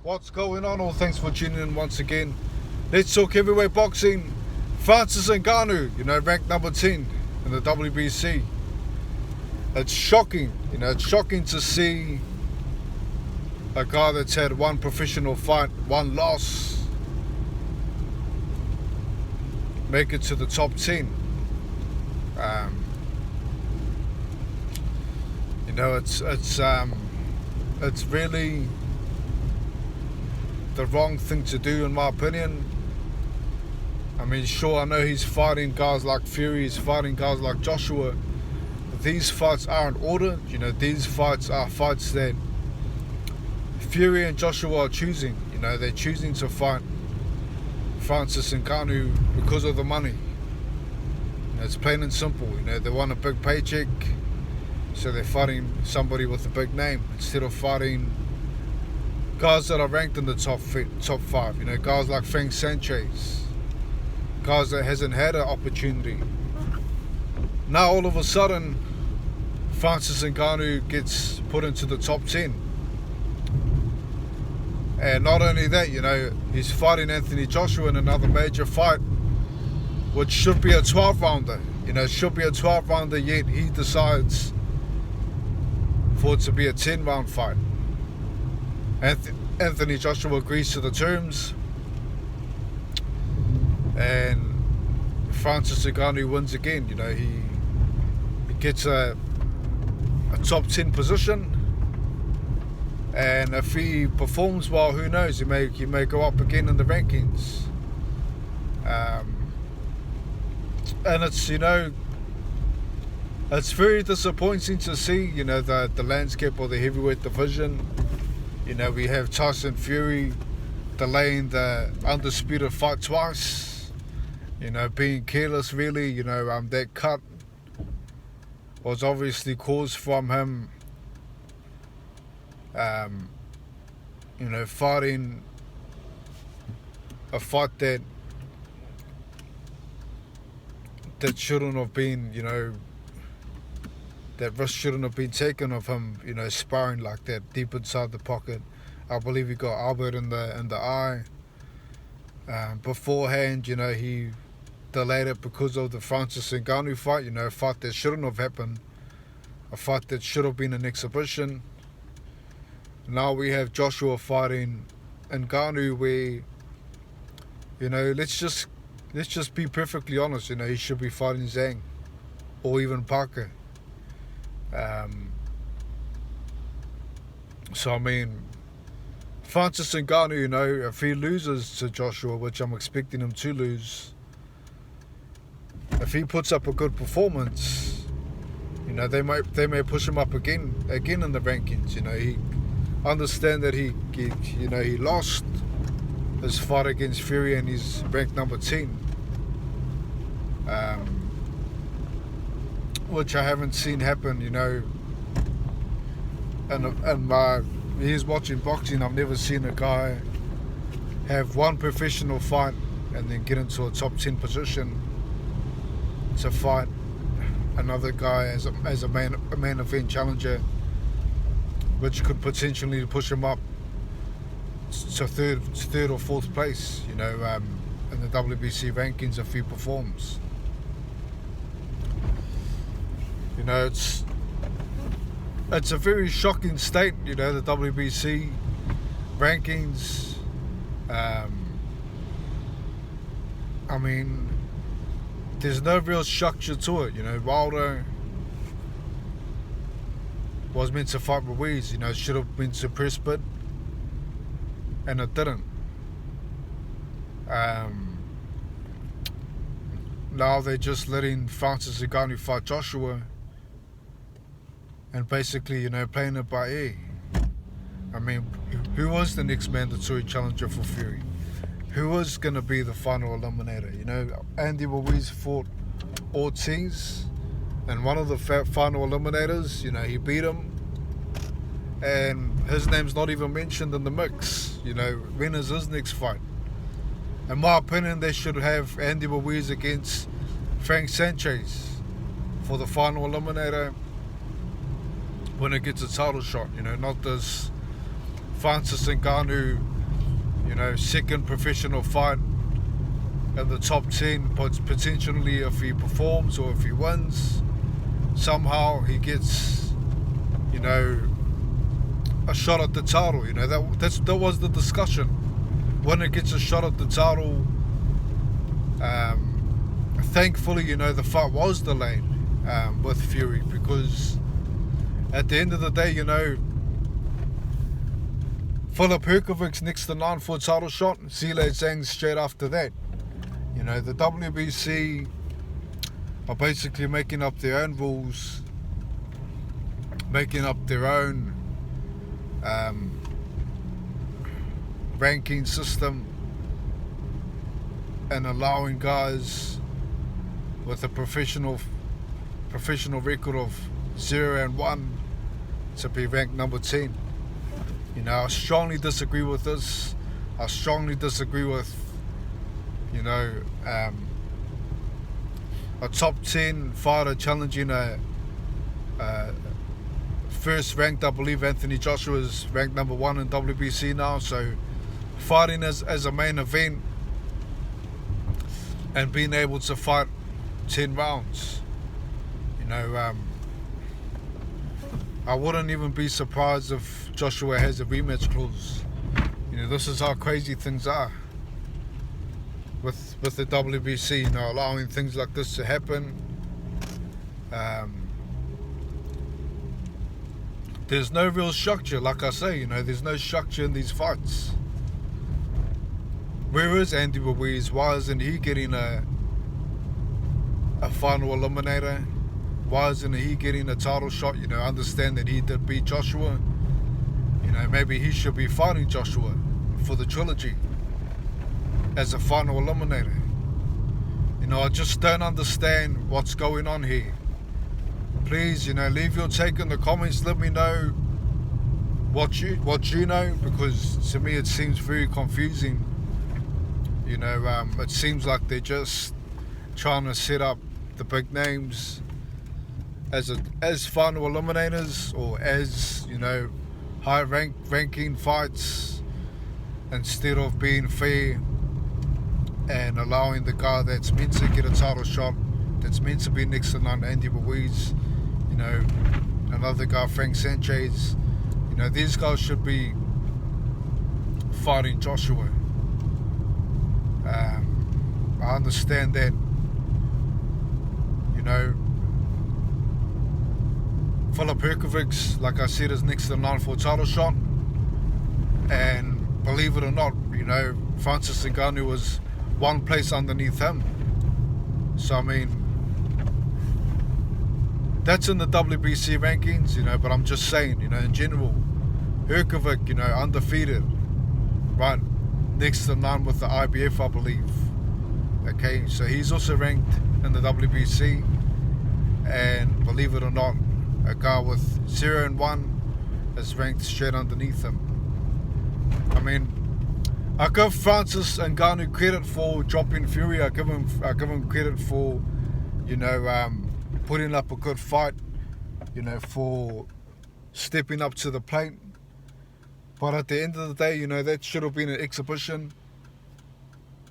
What's going on? All thanks for tuning in once again. Let's talk heavyweight boxing. Francis Ngannou, ranked number 10 in the WBC. It's shocking, it's shocking to see a guy that's had one professional fight, one loss, make it to the top 10. It's really the wrong thing to do, in my opinion. I mean, sure, I know he's fighting guys like Fury, he's fighting guys like Joshua. But these fights are in order. These fights are fights that Fury and Joshua are choosing. They're choosing to fight Francis Ngannou because of the money. It's plain and simple. They want a big paycheck, so they're fighting somebody with a big name instead of fighting guys that are ranked in the top 5. Guys like Frank Sanchez, guys that hasn't had an opportunity. Now all of a sudden, Francis Ngannou gets put into the top 10. And not only that, he's fighting Anthony Joshua in another major fight, which should be a 12-rounder. It should be a 12-rounder, yet he decides for it to be a 10-round fight. Anthony Joshua agrees to the terms, and Francis Ngannou wins again. He gets a top 10 position, and if he performs well, who knows? He may go up again in the rankings. And it's very disappointing to see, the landscape of the heavyweight division. We have Tyson Fury delaying the undisputed fight twice. Being careless, really. That cut was obviously caused from him. Fighting a fight that shouldn't have been, that risk shouldn't have been taken of him, sparring like that deep inside the pocket. I believe he got Albert in the eye. Beforehand, he delayed it because of the Francis Ngannou fight, a fight that shouldn't have happened, a fight that should have been an exhibition. Now we have Joshua fighting Ngannou, where, let's just be perfectly honest, he should be fighting Zhang or even Parker. So I mean, Francis Ngannou, if he loses to Joshua, which I'm expecting him to lose, if he puts up a good performance, they may push him up again in the rankings. He understand that he lost his fight against Fury and he's ranked number 10, which I haven't seen happen. And my years watching boxing, I've never seen a guy have one professional fight and then get into a top 10 position to fight another guy as a main event challenger, which could potentially push him up to third or fourth place, in the WBC rankings if he performs. It's a very shocking state, the WBC rankings. I mean, there's no real structure to it. Wilder was meant to fight Ruiz, it should have been suppressed bid, and it didn't. Now they're just letting Francis Ngannou fight Joshua, and basically, playing it by ear. I mean, who was the next mandatory challenger for Fury? Who was going to be the final eliminator? Andy Ruiz fought Ortiz, and one of the final eliminators, he beat him, and his name's not even mentioned in the mix. When is his next fight? In my opinion, they should have Andy Ruiz against Frank Sanchez for the final eliminator when it gets a title shot. Not this Francis Ngannou second professional fight in the top 10, but potentially if he performs or if he wins, somehow he gets, a shot at the title. That was the discussion. When it gets a shot at the title, thankfully, the fight was delayed with Fury, because at the end of the day, Filip Hrgovic's next to none for a title shot, Zhilei Zhang's straight after that. The WBC are basically making up their own rules, making up their own ranking system, and allowing guys with a professional record of 0-1 to be ranked number 10. I strongly disagree with this. I strongly disagree with a top 10 fighter challenging a first ranked, I believe Anthony Joshua is ranked number 1 in WBC now, so fighting as a main event and being able to fight 10 rounds. I wouldn't even be surprised if Joshua has a rematch clause. This is how crazy things are with the WBC, allowing things like this to happen. There's no real structure, like I say, there's no structure in these fights. Where is Andy Ruiz? Why isn't he getting a final eliminator? Why isn't he getting a title shot? Understand that he did beat Joshua. Maybe he should be fighting Joshua for the trilogy as a final eliminator. I just don't understand what's going on here. Please, leave your take in the comments. Let me know what you know, because to me it seems very confusing. It seems like they're just trying to set up the big names as final eliminators, or as high ranking fights, instead of being fair and allowing the guy that's meant to get a title shot, that's meant to be next to none, Andy Ruiz, another guy, Frank Sanchez, these guys should be fighting Joshua. I understand that, Filip Hrgovic's, like I said, is next to none for a title shot, and believe it or not, Francis Ngannou was one place underneath him. So that's in the WBC rankings, but I'm just saying, in general, Hrgovic, undefeated, right next to none with the IBF, I believe. Okay, so he's also ranked in the WBC, and believe it or not, a guy with 0-1 is ranked straight underneath him. I give Francis Ngannou credit for dropping Fury. I give him credit for, putting up a good fight, for stepping up to the plate. But at the end of the day, that should have been an exhibition.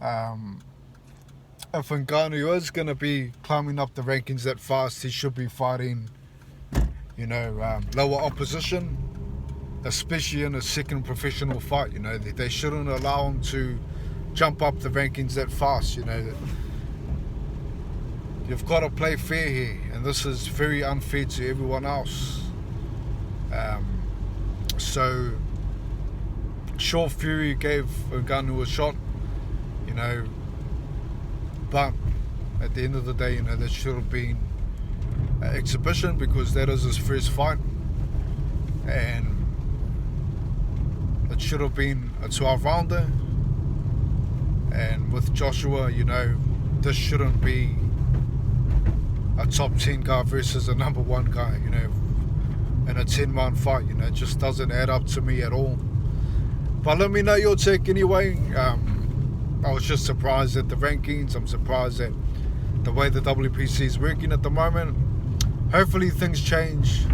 If Ngannou is going to be climbing up the rankings that fast, he should be fighting, lower opposition, especially in a second professional fight. They shouldn't allow him to jump up the rankings that fast. You've got to play fair here, and this is very unfair to everyone else. So, sure, Fury gave Ngannou a shot, but at the end of the day, that should have been an exhibition, because that is his first fight, and it should have been a 12-rounder. And with Joshua, this shouldn't be a top 10 guy versus a number 1 guy, in a 10-round fight. It just doesn't add up to me at all. But let me know your take anyway. I was just surprised at the rankings. I'm surprised at the way the WBC is working at the moment. Hopefully things change.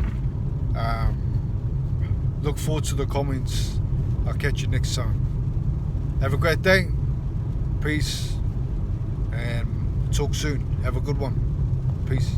Look forward to the comments. I'll catch you next time. Have a great day. Peace. And talk soon. Have a good one. Peace.